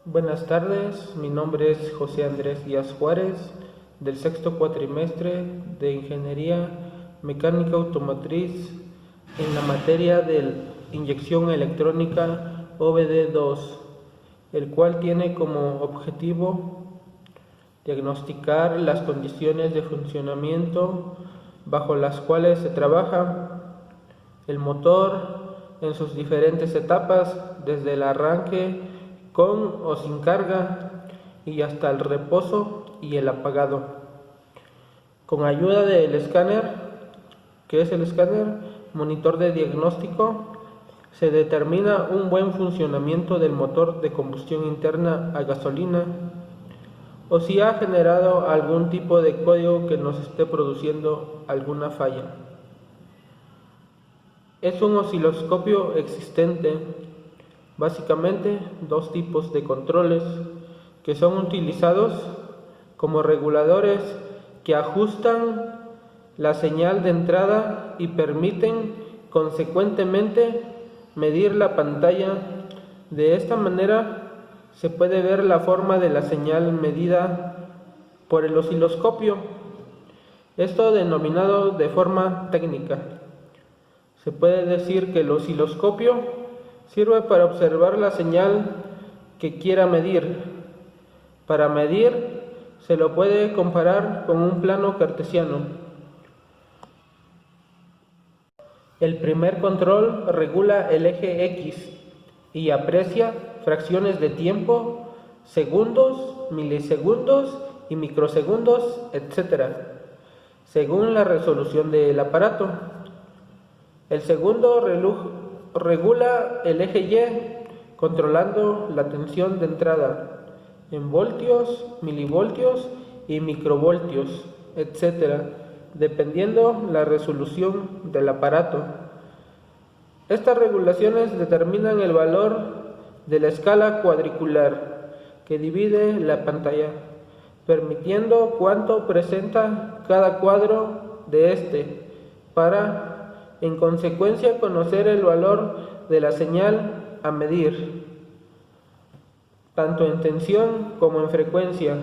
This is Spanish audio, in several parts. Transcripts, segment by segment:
Buenas tardes, mi nombre es José Andrés Díaz Juárez, del sexto cuatrimestre de Ingeniería Mecánica Automotriz en la materia de inyección electrónica OBD2, el cual tiene como objetivo diagnosticar las condiciones de funcionamiento bajo las cuales se trabaja el motor en sus diferentes etapas, desde el arranque con o sin carga y hasta el reposo y el apagado. Con ayuda del escáner, que es el escáner monitor de diagnóstico, se determina un buen funcionamiento del motor de combustión interna a gasolina o si ha generado algún tipo de código que nos esté produciendo alguna falla. Es un osciloscopio existente, básicamente dos tipos de controles que son utilizados como reguladores que ajustan la señal de entrada y permiten consecuentemente medir la pantalla. De esta manera se puede ver la forma de la señal medida por el osciloscopio, esto denominado de forma técnica. Se puede decir que el osciloscopio sirve para observar la señal que quiera medir. Para medir se lo puede comparar con un plano cartesiano. El primer control regula el eje X y aprecia fracciones de tiempo, segundos, milisegundos y microsegundos, etc., según la resolución del aparato. El segundo regula el eje Y, controlando la tensión de entrada en voltios, milivoltios y microvoltios, etc., dependiendo la resolución del aparato. Estas regulaciones determinan el valor de la escala cuadricular que divide la pantalla, permitiendo cuánto presenta cada cuadro de este, para en consecuencia conocer el valor de la señal a medir, tanto en tensión como en frecuencia.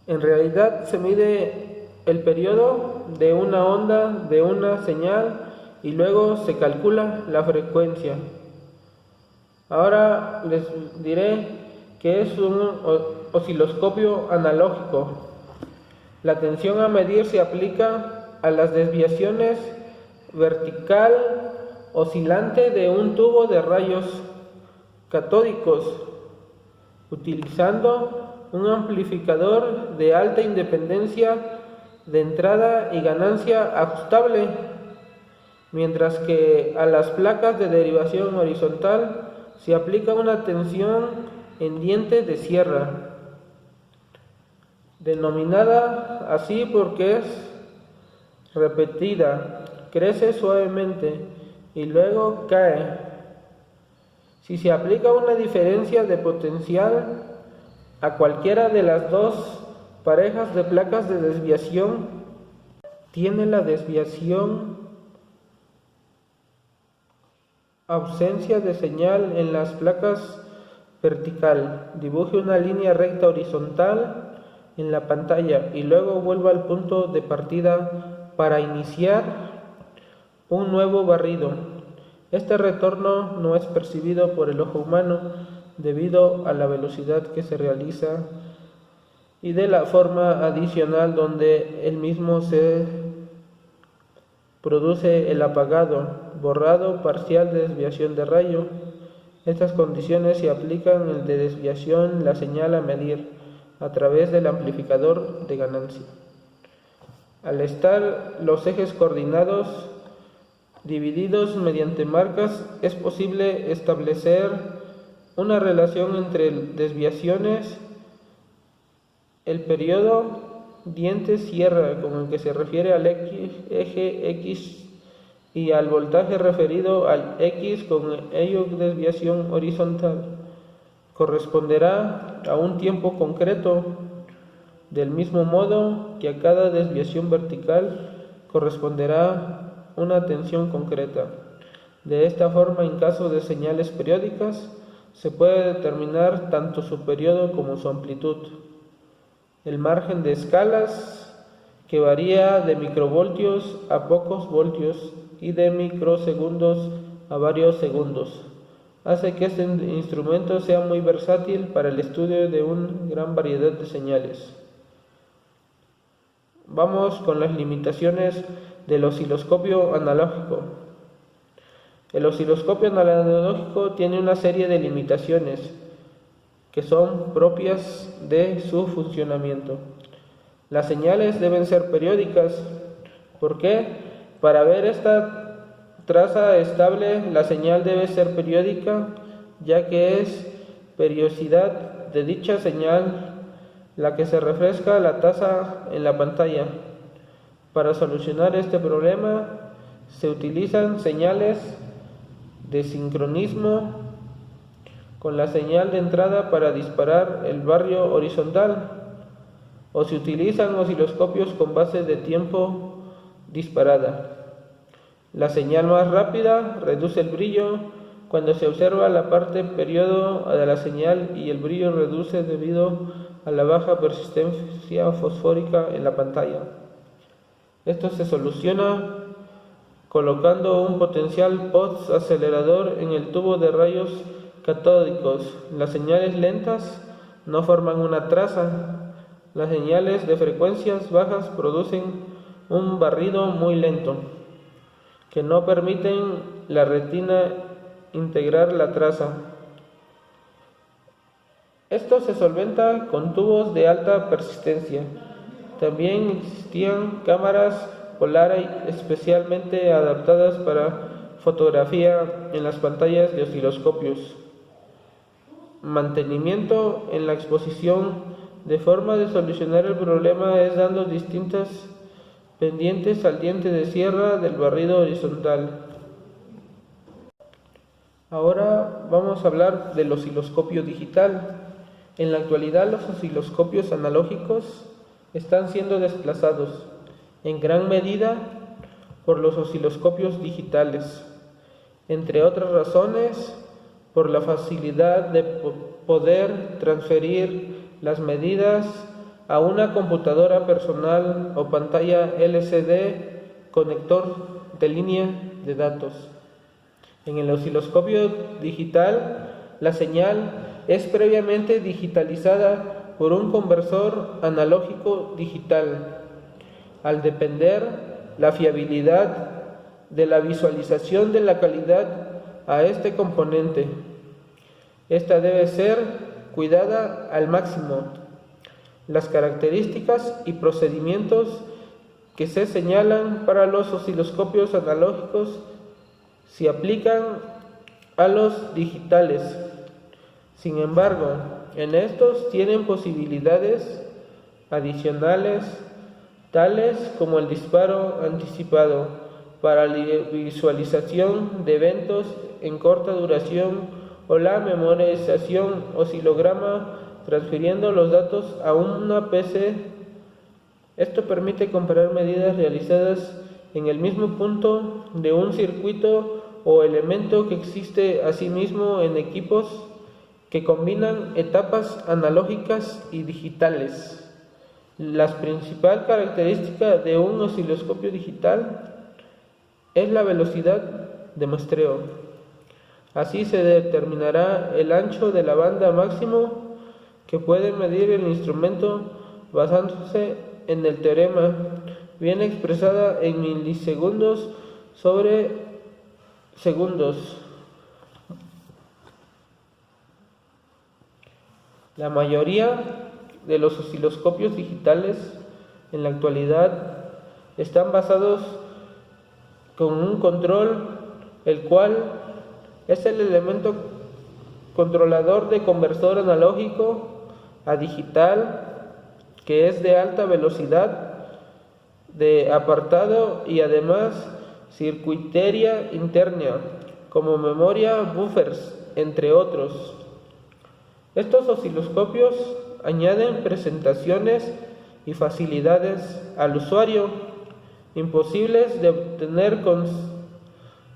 En realidad se mide el periodo de una onda de una señal y luego se calcula la frecuencia. Ahora les diré que es un osciloscopio analógico. La tensión a medir se aplica a las desviaciones vertical oscilante de un tubo de rayos catódicos, utilizando un amplificador de alta independencia de entrada y ganancia ajustable, mientras que a las placas de derivación horizontal se aplica una tensión en diente de sierra, denominada así porque es repetida, crece suavemente y luego cae. Si se aplica una diferencia de potencial a cualquiera de las dos parejas de placas de desviación, tiene la desviación ausencia de señal en las placas vertical. Dibuje una línea recta horizontal en la pantalla y luego vuelva al punto de partida para iniciar un nuevo barrido. Este retorno no es percibido por el ojo humano debido a la velocidad que se realiza y de la forma adicional donde el mismo se produce el apagado, borrado parcial de desviación de rayo. Estas condiciones se aplican en el de desviación la señal a medir a través del amplificador de ganancia. Al estar los ejes coordinados divididos mediante marcas, es posible establecer una relación entre desviaciones, el periodo diente sierra con el que se refiere al eje X y al voltaje referido al X con ello desviación horizontal, corresponderá a un tiempo concreto, del mismo modo que a cada desviación vertical corresponderá una tensión concreta. De esta forma, en caso de señales periódicas, se puede determinar tanto su periodo como su amplitud. El margen de escalas, que varía de microvoltios a pocos voltios y de microsegundos a varios segundos, hace que este instrumento sea muy versátil para el estudio de una gran variedad de señales. Vamos con las limitaciones del osciloscopio analógico. El osciloscopio analógico tiene una serie de limitaciones que son propias de su funcionamiento. Las señales deben ser periódicas. ¿Por qué? Para ver esta traza estable, la señal debe ser periódica, ya que es periodicidad de dicha señal la que se refresca la tasa en la pantalla. Para solucionar este problema se utilizan señales de sincronismo con la señal de entrada para disparar el barrio horizontal, o se utilizan osciloscopios con base de tiempo disparada. La señal más rápida reduce el brillo cuando se observa la parte periodo de la señal y el brillo reduce debido a la baja persistencia fosfórica en la pantalla. Esto se soluciona colocando un potencial post-acelerador en el tubo de rayos catódicos. Las señales lentas no forman una traza. Las señales de frecuencias bajas producen un barrido muy lento, que no permiten la retina integrar la traza. Esto se solventa con tubos de alta persistencia. También existían cámaras Polaroid especialmente adaptadas para fotografía en las pantallas de osciloscopios. Mantenimiento en la exposición. De forma de solucionar el problema es dando distintas pendientes al diente de sierra del barrido horizontal. Ahora vamos a hablar del osciloscopio digital. En la actualidad los osciloscopios analógicos están siendo desplazados en gran medida por los osciloscopios digitales, entre otras razones por la facilidad de poder transferir las medidas a una computadora personal o pantalla LCD conector de línea de datos. En el osciloscopio digital, la señal es previamente digitalizada por un conversor analógico digital. Al depender la fiabilidad de la visualización de la calidad a este componente, esta debe ser cuidada al máximo. Las características y procedimientos que se señalan para los osciloscopios analógicos se aplican a los digitales. Sin embargo, en estos tienen posibilidades adicionales, tales como el disparo anticipado para la visualización de eventos en corta duración o la memorización oscilograma transfiriendo los datos a una PC. Esto permite comparar medidas realizadas en el mismo punto de un circuito o elemento que existe asimismo en equipos que combinan etapas analógicas y digitales. La principal característica de un osciloscopio digital es la velocidad de muestreo. Así se determinará el ancho de la banda máximo que puede medir el instrumento basándose en el teorema, bien expresada en milisegundos sobre segundos. La mayoría de los osciloscopios digitales en la actualidad están basados con un control, el cual es el elemento controlador de conversor analógico a digital, que es de alta velocidad de apartado y además circuitería interna, como memoria, buffers, entre otros. Estos osciloscopios añaden presentaciones y facilidades al usuario imposibles de obtener con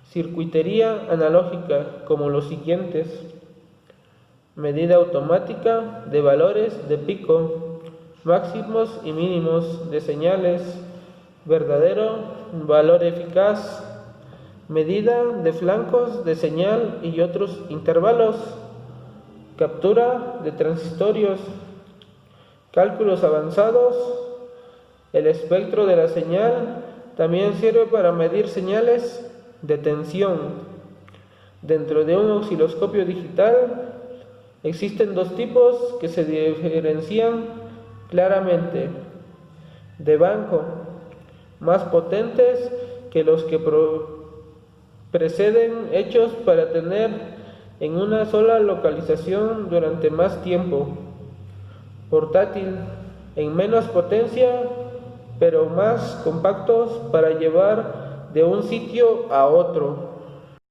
circuitería analógica, como los siguientes: medida automática de valores de pico, máximos y mínimos de señales, verdadero, valor eficaz, medida de flancos de señal y otros intervalos, captura de transitorios, cálculos avanzados. El espectro de la señal también sirve para medir señales de tensión. Dentro de un osciloscopio digital existen dos tipos que se diferencian claramente: de banco, más potentes que los que preceden, hechos para tener en una sola localización durante más tiempo; portátil, en menos potencia, pero más compactos para llevar de un sitio a otro.